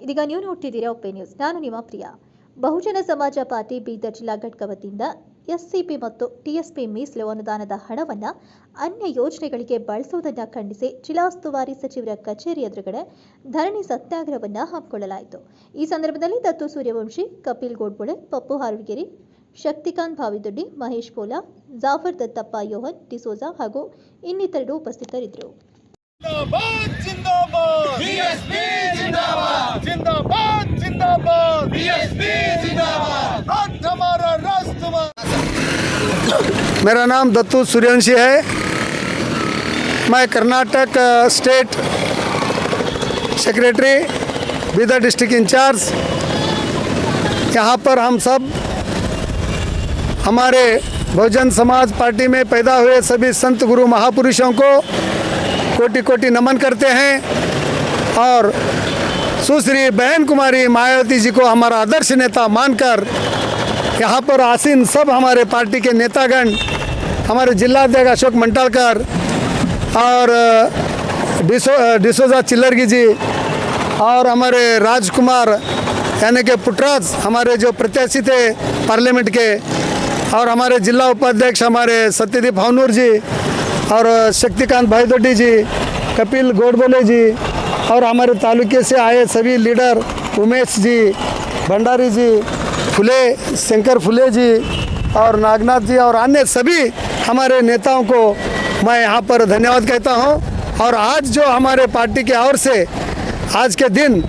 ಇದೀಗ ನೀವು ನೋಡ್ತಿದ್ದೀರಾ ಒಪ್ಪೆ ನ್ಯೂಸ್. ನಾನು ನಿಮ್ಮ ಪ್ರಿಯ. ಬಹುಜನ ಸಮಾಜ ಪಾರ್ಟಿ ಬೀದರ್ ಜಿಲ್ಲಾ ಘಟಕ ವತಿಯಿಂದ ಎಸ್ಸಿಪಿ ಮತ್ತು ಟಿಎಸ್ಪಿ ಮೀಸಲು ಅನುದಾನದ ಹಣವನ್ನು ಅನ್ಯ ಯೋಜನೆಗಳಿಗೆ ಬಳಸುವುದನ್ನು ಖಂಡಿಸಿ ಜಿಲ್ಲಾ ಉಸ್ತುವಾರಿ ಸಚಿವರ ಕಚೇರಿ ಎದುರುಗಡೆ ಧರಣಿ ಸತ್ಯಾಗ್ರಹವನ್ನು ಹಮ್ಮಿಕೊಳ್ಳಲಾಯಿತು. ಈ ಸಂದರ್ಭದಲ್ಲಿ ದತ್ತು ಸೂರ್ಯವಂಶಿ, ಕಪಿಲ್ ಗೋಡ್ಬೊಳೆ, ಪಪ್ಪು ಹಾರ್ವಿಗೇರಿ, ಶಕ್ತಿಕಾಂತ್ ಭಾವಿದೊಡ್ಡಿ, ಮಹೇಶ್ ಪೋಲಾ, ಜಾಫರ್ ದತ್ತಪ್ಪ ಯೋಹನ್ ಡಿಸೋಜಾ ಹಾಗೂ ಇನ್ನಿತರರು ಉಪಸ್ಥಿತರಿದ್ದರು. जिंदाबाद जिंदाबाद बीएसपी जिंदाबाद जिंदाबाद जिंदाबाद बीएसपी जिंदाबाद आज हमारा राष्ट्र। मेरा नाम दत्तू सूर्यवंशी है। मैं Karnataka state secretary, Bidar district in charge. यहाँ पर हम सब हमारे बहुजन समाज पार्टी में पैदा हुए सभी संत गुरु महापुरुषों को कोटि कोटि नमन करते हैं और सुश्री बहन कुमारी मायावती जी को हमारा आदर्श नेता मानकर यहाँ पर आसीन सब हमारे पार्टी के नेतागण, हमारे जिलाध्यक्ष अशोक मंटालकर और डिसोजा चिल्लरगी जी और हमारे राजकुमार यानी के पुटराज हमारे जो प्रत्याशी थे पार्लियामेंट के, और हमारे जिला उपाध्यक्ष हमारे सत्यदीप भावनूर जी और शक्तिकांत भाईदोड्डी जी, कपिल गोडबोले जी और हमारे तालुके से आए सभी लीडर उमेश जी, भंडारी जी, फुले, शंकर फुले जी और नागनाथ जी और अन्य सभी हमारे नेताओं को मैं यहाँ पर धन्यवाद कहता हूँ। और आज जो हमारे पार्टी के ओर से आज के दिन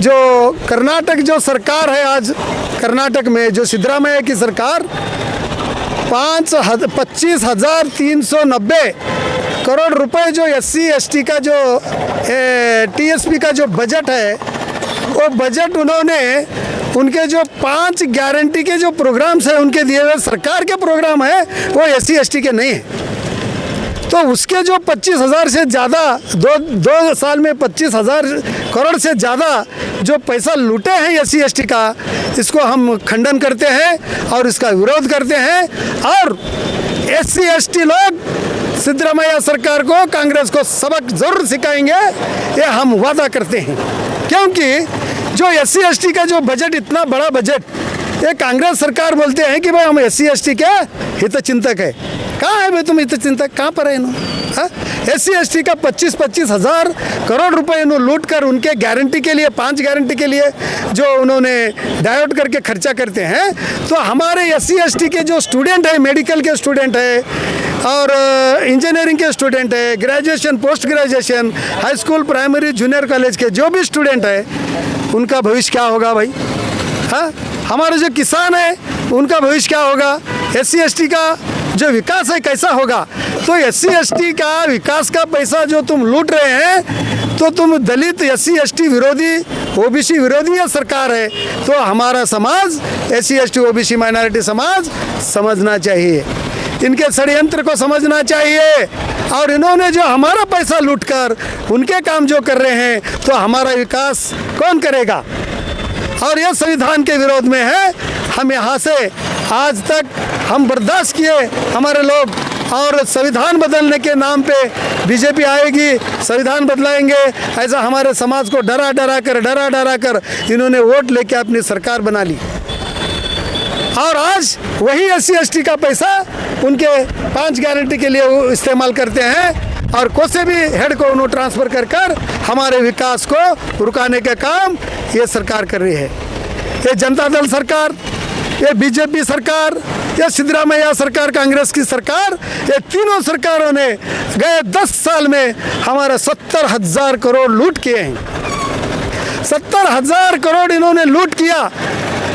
जो कर्नाटक जो सरकार है, आज कर्नाटक में जो सिद्धरामैया की सरकार 25,390 करोड़ रुपए जो SC ST का जो TSP का जो बजट है, वो बजट उन्होंने उनके जो 5 गारंटी के जो प्रोग्राम्स हैं उनके दिए हुए सरकार के प्रोग्राम है, वो SC ST के नहीं है। तो उसके जो 25,000 से ज़्यादा दो साल में 25,000 करोड़ से ज़्यादा जो पैसा लूटे हैं SC ST का, इसको हम खंडन करते हैं और इसका विरोध करते हैं। और SC ST लोग सिद्धरामैया सरकार को, कांग्रेस को सबक ज़रूर सिखाएंगे, ये हम वादा करते हैं। क्योंकि जो SC ST का जो बजट, इतना बड़ा बजट, ये कांग्रेस सरकार बोलते हैं कि भाई हम SC ST के हितचिंतक है। कहाँ है भाई तुम हितचिंतक, कहाँ पर है इन्होंने? SC ST का 25-25 हज़ार करोड़ रुपए इन्होंने लूट कर उनके गारंटी के लिए, 5 गारंटी के लिए जो उन्होंने डाइवर्ट करके खर्चा करते हैं। तो हमारे SC ST के जो स्टूडेंट है, मेडिकल के स्टूडेंट है और इंजीनियरिंग के स्टूडेंट है, graduation, post graduation, high school, primary, junior college के जो भी स्टूडेंट है, उनका भविष्य क्या होगा भाई? हाँ, हमारे जो किसान है उनका भविष्य क्या होगा? SC ST का जो विकास है कैसा होगा? तो SC ST का विकास का पैसा जो तुम लूट रहे हैं, तो तुम दलित, SC ST विरोधी, OBC विरोधी ये सरकार है। तो हमारा समाज, SC ST OBC माइनॉरिटी समाज समझना चाहिए, इनके षड्यंत्र को समझना चाहिए। और इन्होंने जो हमारा पैसा लूटकर उनके काम जो कर रहे हैं, तो हमारा विकास कौन करेगा? और यह संविधान के विरोध में है। हम यहाँ से आज तक हम बर्दाश्त किए हमारे लोग, और संविधान बदलने के नाम पे बीजेपी आएगी, संविधान बदलाएंगे, ऐसा हमारे समाज को डरा डरा कर इन्होंने वोट लेके अपनी सरकार बना ली। और आज वही SC ST का पैसा उनके 5 गारंटी के लिए वो इस्तेमाल करते हैं और कोसे भी हेड को उन्होंने ट्रांसफ़र कर हमारे विकास को रुकाने का काम ये सरकार कर रही है। ये जनता दल सरकार, ये बीजेपी सरकार, ये सिद्धरामैया सरकार, कांग्रेस की सरकार, ये तीनों सरकारों ने गए 10 साल में हमारा 70,000 करोड़ लूट किए हैं। 70,000 करोड़ इन्होंने लूट किया।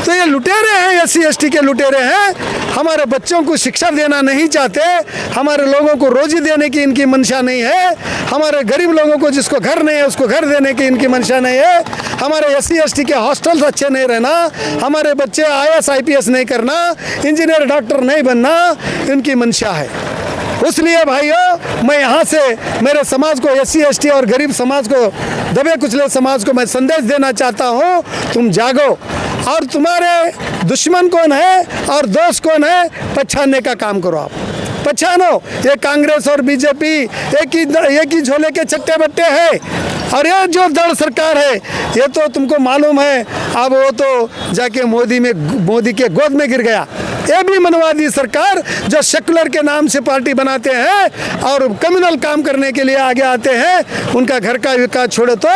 तो ये लुटेरे हैं, SC ST के लुटेरे हैं। हमारे बच्चों को शिक्षा देना नहीं चाहते, हमारे लोगों को रोजी देने की इनकी मंशा नहीं है, हमारे गरीब लोगों को जिसको घर नहीं है उसको घर देने की इनकी मंशा नहीं है, हमारे SC ST के हॉस्टल्स अच्छे नहीं रहना, हमारे बच्चे IAS IPS नहीं करना, इंजीनियर डॉक्टर नहीं बनना, इनकी मंशा है। इसलिए भाइयों, मैं यहाँ से मेरे समाज को, SC ST और गरीब समाज को, दबे कुचले समाज को मैं संदेश देना चाहता हूँ, तुम जागो और तुम्हारे दुश्मन कौन है और दोस्त कौन है पहचानने का काम करो। आप पहचानो, ये कांग्रेस और बीजेपी एक ही झोले के चट्टे बट्टे हैं। और ये जो दल सरकार है ये तो तुमको मालूम है, अब वो तो जाके मोदी के गोद में गिर गया। ये भी मनवादी सरकार जो सेकुलर के नाम से पार्टी बनाते हैं और कम्युनल काम करने के लिए आगे आते हैं, उनका घर का विकास छोड़े तो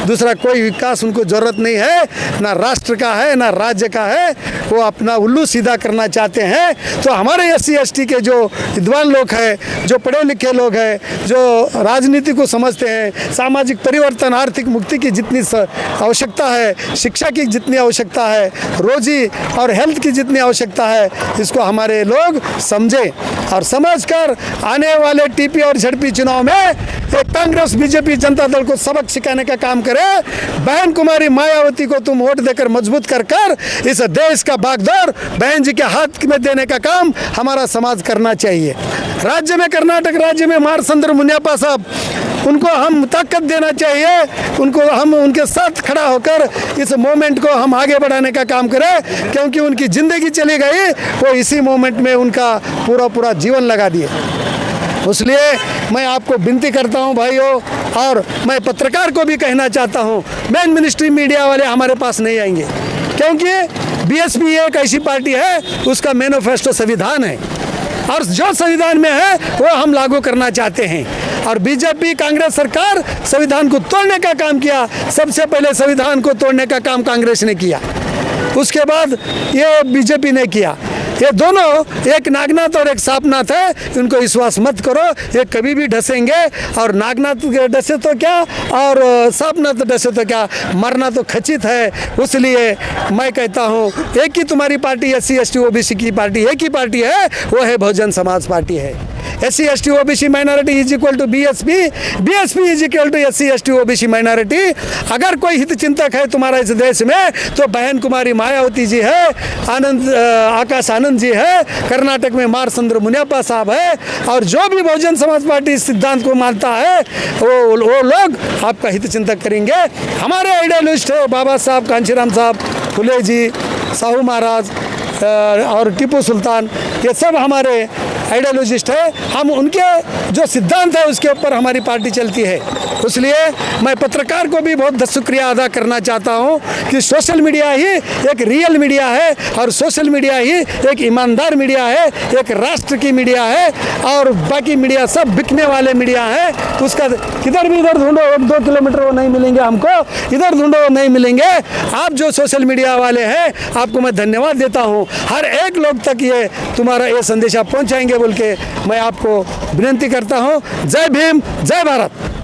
दूसरा कोई विकास उनको जरूरत नहीं है, ना राष्ट्र का है ना राज्य का है। वो अपना उल्लू सीधा करना चाहते हैं। तो हमारे SC ST के जो विद्वान लोग हैं, जो पढ़े लिखे लोग हैं, जो राजनीति को समझते हैं, सामाजिक परिवर्तन, आर्थिक मुक्ति की जितनी आवश्यकता है, शिक्षा की जितनी आवश्यकता है, रोजी और हेल्थ की जितनी आवश्यकता है, इसको हमारे लोग समझें और समझकर आने वाले TP और ZP चुनाव में एक कांग्रेस BJP जनता दल को सबक सिखाने का काम करे। बहन कुमारी मायावती को तुम वोट देकर मजबूत कर इस देश का बागडोर बहन जी के हाथ में देने का काम हमारा समाज करना चाहिए। राज्य में, कर्नाटक राज्य में मारसंद्र मुनियप्पा साहब, उनको हम ताकत देना चाहिए, उनको हम उनके साथ खड़ा होकर इस मोमेंट को हम आगे बढ़ाने का काम करें, क्योंकि उनकी ज़िंदगी चली गई, वो इसी मोमेंट में उनका पूरा जीवन लगा दिए। इसलिए मैं आपको विनती करता हूं भाइयों, और मैं पत्रकार को भी कहना चाहता हूं, मेन मिनिस्ट्री मीडिया वाले हमारे पास नहीं आएंगे, क्योंकि BSP एक ऐसी पार्टी है, उसका मैनिफेस्टो संविधान है और जो संविधान में है वो हम लागू करना चाहते हैं। और BJP कांग्रेस सरकार संविधान को तोड़ने का काम किया। सबसे पहले संविधान को तोड़ने का काम कांग्रेस ने किया, उसके बाद ये BJP ने किया। ये दोनों एक नागनाथ और एक सांपनाथ है, इनको विश्वास मत करो, ये कभी भी ढसेंगे। और नागनाथ डसे तो क्या और सांपनाथ डसे तो क्या, मरना तो खचित है। इसलिए मैं कहता हूँ, एक ही तुम्हारी पार्टी SC ST OBC की पार्टी एक ही पार्टी है, वो है बहुजन समाज पार्टी है। SC ST OBC minority is equal to BSP, BSP is equal to SC ST OBC minority. अगर कोई हित चिंतक है तुम्हारा इस देश में तो बहन कुमारी मायावती जी है, आकाश आनंद जी है, कर्नाटक में मारसंद्र मुनियप्पा साहब है, और जो भी बहुजन समाज पार्टी इस सिद्धांत को मानता है वो लोग आपका हित चिंतक करेंगे। हमारे आइडियलिस्ट है बाबा साहब, कांशीराम साहब, फुले जी, साहू महाराज और टीपू सुल्तान, ये सब हमारे आइडियोलॉजिस्ट है। हम उनके जो सिद्धांत है उसके ऊपर हमारी पार्टी चलती है। इसलिए मैं पत्रकार को भी बहुत शुक्रिया अदा करना चाहता हूं कि सोशल मीडिया ही एक रियल मीडिया है, और सोशल मीडिया ही एक ईमानदार मीडिया है, एक राष्ट्र की मीडिया है, और बाकी मीडिया सब बिकने वाले मीडिया है। उसका किधर भी इधर ढूंढो 1-2 किलोमीटर वो नहीं मिलेंगे हमको, इधर ढूंढो वो नहीं मिलेंगे। आप जो सोशल मीडिया वाले हैं, आपको मैं धन्यवाद देता हूँ। हर एक लोग तक ये तुम्हारा ये संदेश आप पहुँचाएंगे बोल के मैं आपको विनती करता हूँ। जय भीम, जय भारत।